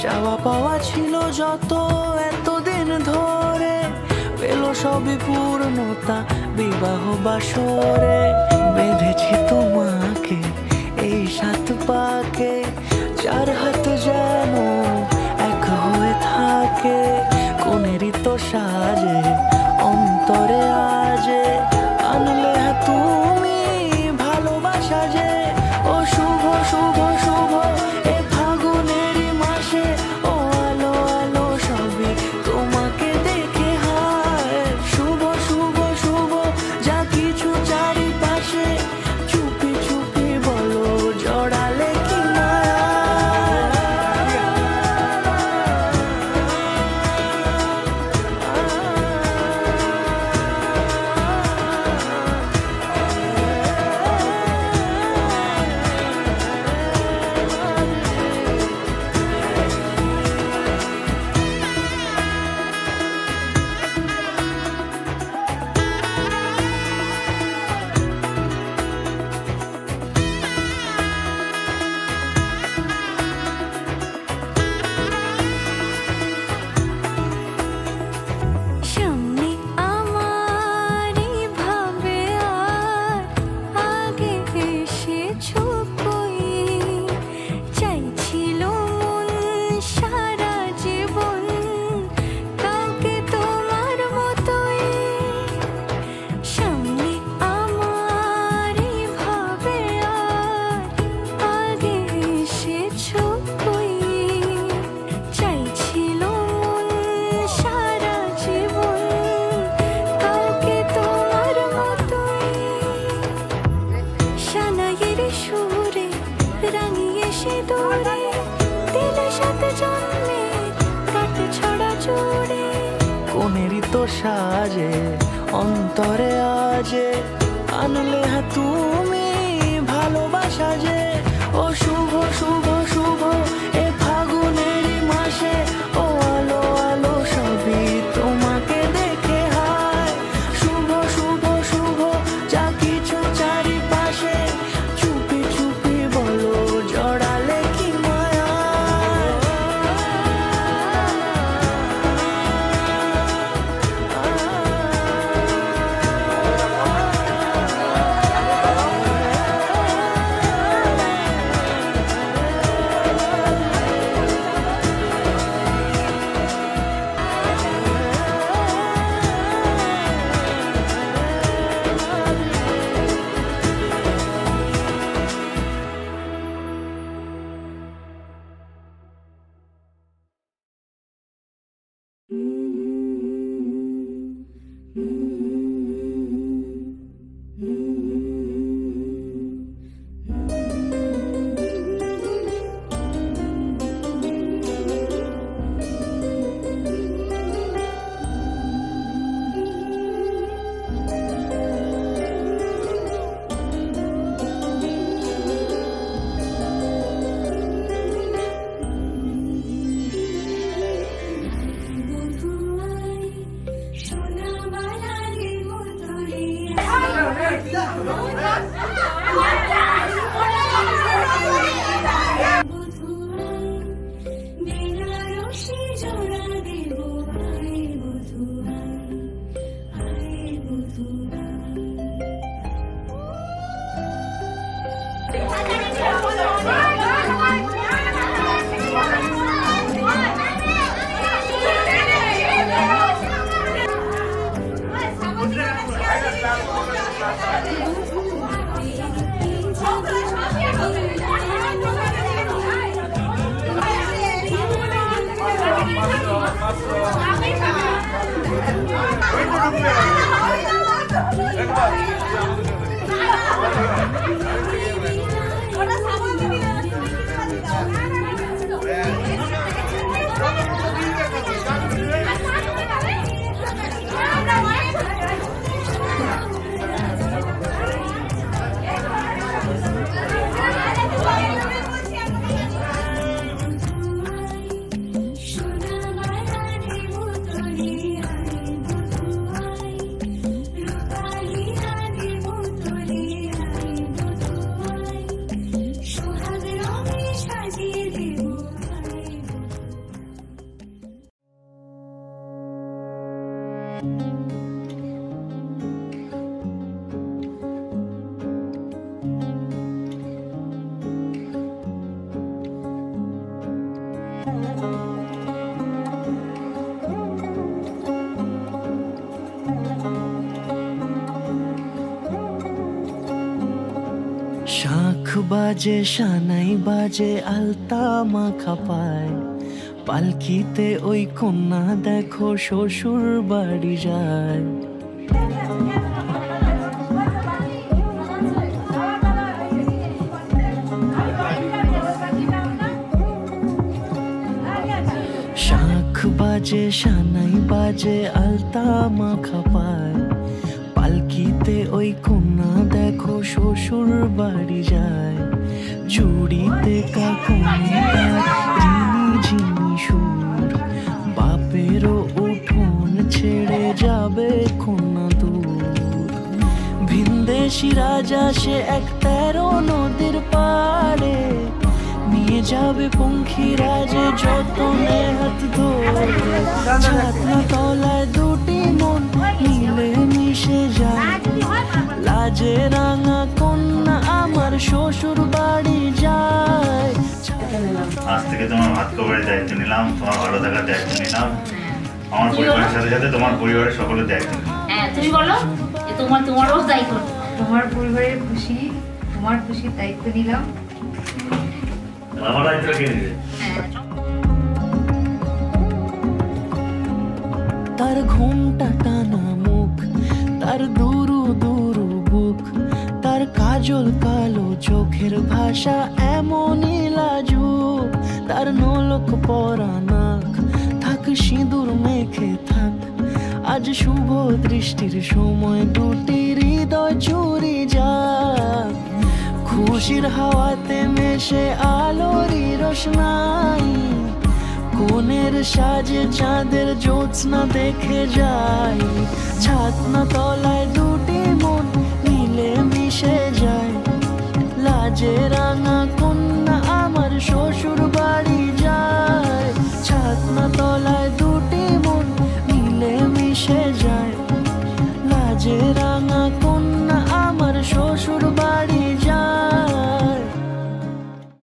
চাওয়া পাওয়া ছিল যত এতদিন ধরে, পেল সবই পূর্ণতা বিবাহ বাসরে। বেঁধেছি তোমাকে এই 7 পাকে, 4 হাত যেন এক হয়ে থাকে। কোনেরই তো সাজে অন্তরে আজে, আনলে তুমি ভালোবাসা যে। ও শুভ শুভ শুভ এ ফাগুনেরই মাসে, ও আলো আলো সবই তোমাকে দেখে হায়। শুভ শুভ শুভ যা কিছু চারিপাশে, চুপি চুপি বলো জড়ালে কি মায়া। কোনেরই তো সাজে অন্তরে আজে, আনলে তুমি ভালোবাসা যে। ও শুভ শুভ শুভ এ ফাগুনেরই মাসে, ও আলো আলো সবই তোমাকে দেখে হায়। শুভ শুভ শুভ যা কিছু চারিপাশে, চুপি চুপি বলো জড়ালে কি মায়া। শাঁখ বাজে সানাই বাজে আলতা মাখা পায়, পালকিতে ওই কন্যা দেখো শ্বশুর বাড়ি যায়। শাঁখ বাজে সানাই বাজে আলতা মাখা পায়, পালকিতে ওই কন্যা দেখো শ্বশুর বাড়ি যায়। চুড়িতে ঝিনি সুর, বাপেরও উঠোন ছেড়ে যাবে কন্যা দূর। ভিনদেশি রাজা সে এক 13 নদীর পাড়ে, নিয়ে যাবে পঙ্খী রাজে যতনে হাত ধরে। ছাতনা তলায় দুটি মন মিলে মিশে যায়, লাজে রাঙা কন্যা আমার শ্বশুর বাড়ি যায়। আজ থেকে তোমার ভাত খাবারের দায়িত্ব নিলাম, তোমার ভালো থাকার দায়িত্ব নিলাম, আমার পরিবারের সাথে সাথে তোমার পরিবারের সকলের দায়িত্ব নিলাম। হ্যাঁ তুমি বলো, তোমারও দায়িত্ব। তোমার পরিবারের খুশি, তোমার খুশির দায়িত্ব নিলাম। আমার দায়িত্ব কে নিবে? তার ঘুমটা টানা মুখ, তার দুরু দুরু বুক, তার কাজল কালো চোখের ভাষা এমনই লাজুক। তার নোলক পরা নাক, থাক সিঁদুর মেখে থাক, আজ শুভ দৃষ্টির সময় দুটি হৃদয় চুরি যাক। খুশির হাওয়াতে মেশে আলোরই রোশনাই, কোণের সাজে চাঁদের জ্যোৎস্না দেখে যাই। ছাতনা তলা